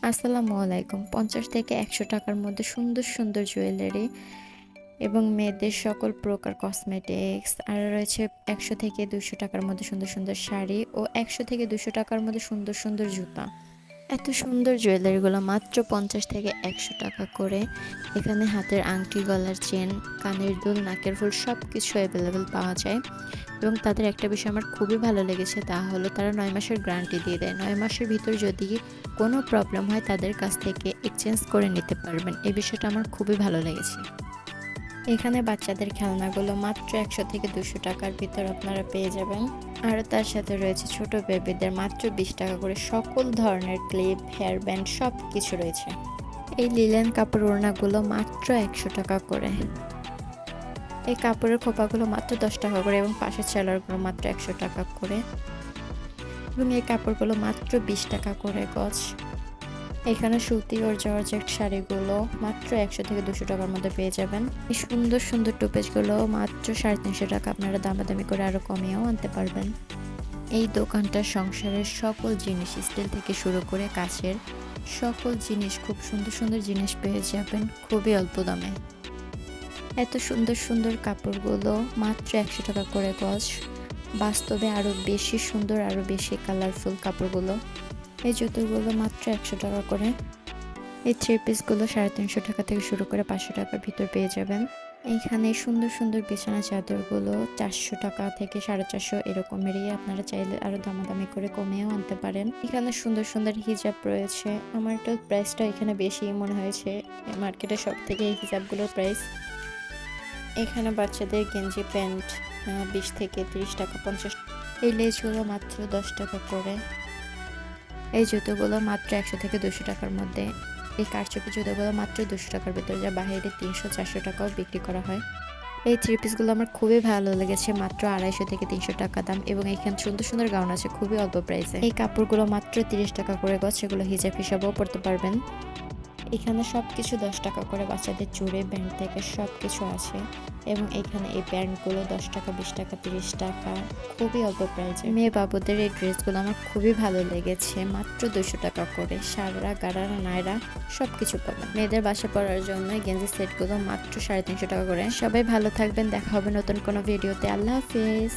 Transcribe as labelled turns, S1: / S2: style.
S1: আসসালামু আলাইকুম। ৫০ থেকে ১০০ টাকার মধ্যে সুন্দর, সুন্দর জুয়েলারি এবং মেয়েদের সকল প্রকার কসমেটিক্স আর রয়েছে ১০০ থেকে ২০০ টাকার মধ্যে সুন্দর, সুন্দর শাড়ি ও ১০০ থেকে ২০০ টাকার মধ্যে সুন্দর, সুন্দর জুতা। এত সুন্দর জুয়েলারিগুলো মাত্র ৫০ থেকে ১০০ টাকা করে। এখানে হাতের আংটি, গলার চেন, কানের দুল, নাকের ফুল সবকিছু এভেলেবেল পাওয়া যায়। এবং তাদের একটা বিষয় আমার খুবই ভালো লেগেছে, তা হলো তারা ৯ মাসের গ্যারান্টি দিয়ে দেয়। ৯ মাসের ভিতর যদি কোনো প্রবলেম হয় তাদের কাছ থেকে এক্সচেঞ্জ করে নিতে পারবেন। এই বিষয়টা আমার খুবই ভালো লেগেছে। এখানে বাচ্চাদের খেলনাগুলো মাত্র ১০০ থেকে ২০০ টাকার ভিতর আপনারা পেয়ে যাবেন। আর তার সাথে রয়েছে ছোট বেবিদের মাত্র ২০ টাকা করে সকল ধরনের ক্লিপ, হেয়ার ব্যান্ড সব কিছু রয়েছে। এই লিলেন কাপড় ওড়নাগুলো মাত্র ১০০ টাকা করে। এই কাপড়ের খোপাগুলো মাত্র ১০ টাকা করে এবং পাশের সেলারগুলো মাত্র ১০০ টাকা করে এবং এই কাপড়গুলো মাত্র ২০ টাকা করে গজ। এখানে সুতি ও জর্জেট শাড়িগুলো মাত্র ১০০ থেকে ২০০ টাকার মধ্যে পেয়ে যাবেন। এই সুন্দর সুন্দর টুপেজগুলো মাত্র ৩৫০ টাকা, আপনারা দামাদামি করে আরও কমিয়েও আনতে পারবেন। এই দোকানটা সংসারের সকল জিনিস, স্টিল থেকে শুরু করে কাচের সকল জিনিস, খুব সুন্দর সুন্দর জিনিস পেয়ে যাবেন খুবই অল্প দামে। এত সুন্দর সুন্দর কাপড়গুলো মাত্র ১০০ টাকা করে গজ। বাস্তবে আরও বেশি সুন্দর, আরও বেশি কালারফুল কাপড়গুলো। এই জুতোগুলো মাত্র ১০০ টাকা করে। এই থ্রি পিসগুলো ৩৫০ টাকা থেকে শুরু করে ৫০০ টাকার ভিতর পেয়ে যাবেন। এইখানে সুন্দর সুন্দর বিছানা চাদরগুলো ৪০০ টাকা থেকে ৪৫০ এরকমেরই, আপনারা চাইলে আরও দামাদামি করে কমিয়েও আনতে পারেন। এখানে সুন্দর সুন্দর হিজাব রয়েছে। আমার তো প্রাইসটা এখানে বেশি মনে হয়েছে, মার্কেটের সব থেকে এই হিজাবগুলোর প্রাইস। এখানে বাচ্চাদের গেঞ্জি প্যান্ট ২০ থেকে ৩০ টাকা, ৫০। এই লেসগুলো মাত্র ১০ টাকা করে। এই জুতোগুলো মাত্র ১০০ থেকে ২০০ টাকার মধ্যে। এই কারচুপি জুতোগুলো মাত্র ২০০ টাকার ভিতরে, যা বাইরে ৩০০-৪০০ টাকাও বিক্রি করা হয়। এই থ্রি পিসগুলো আমার খুবই ভালো লেগেছে, মাত্র ২৫০ থেকে ৩০০ টাকা দাম এবং এখানে সুন্দর সুন্দর গাউন আছে খুবই অল্প প্রাইসে। এই কাপড়গুলো মাত্র ৩০ টাকা করে গজ, সেগুলো হিজাব হিসাবেও পরতে পারবেন। এখানে সবকিছু ১০ টাকা করে, বাচ্চাদের চুড়ি ব্যান্ড থেকে সবকিছু আছে এবং এখানে এই ব্যান্ডগুলো ১০ টাকা, ২০ টাকা, ৩০ টাকা, খুবই অল্প প্রাইসে। মেয়ে বাবুদের এই ড্রেসগুলো আমার খুবই ভালো লেগেছে, মাত্র ২০০ টাকা করে। সাররা, গারারা, নায়রা সবকিছু পাবেন। মেয়েদের বাসা পড়ার জন্য গেঞ্জি সেটগুলো মাত্র ৩৫০ টাকা করে। সবাই ভালো থাকবেন, দেখা হবে নতুন কোনো ভিডিওতে। আল্লাহ হাফিজ।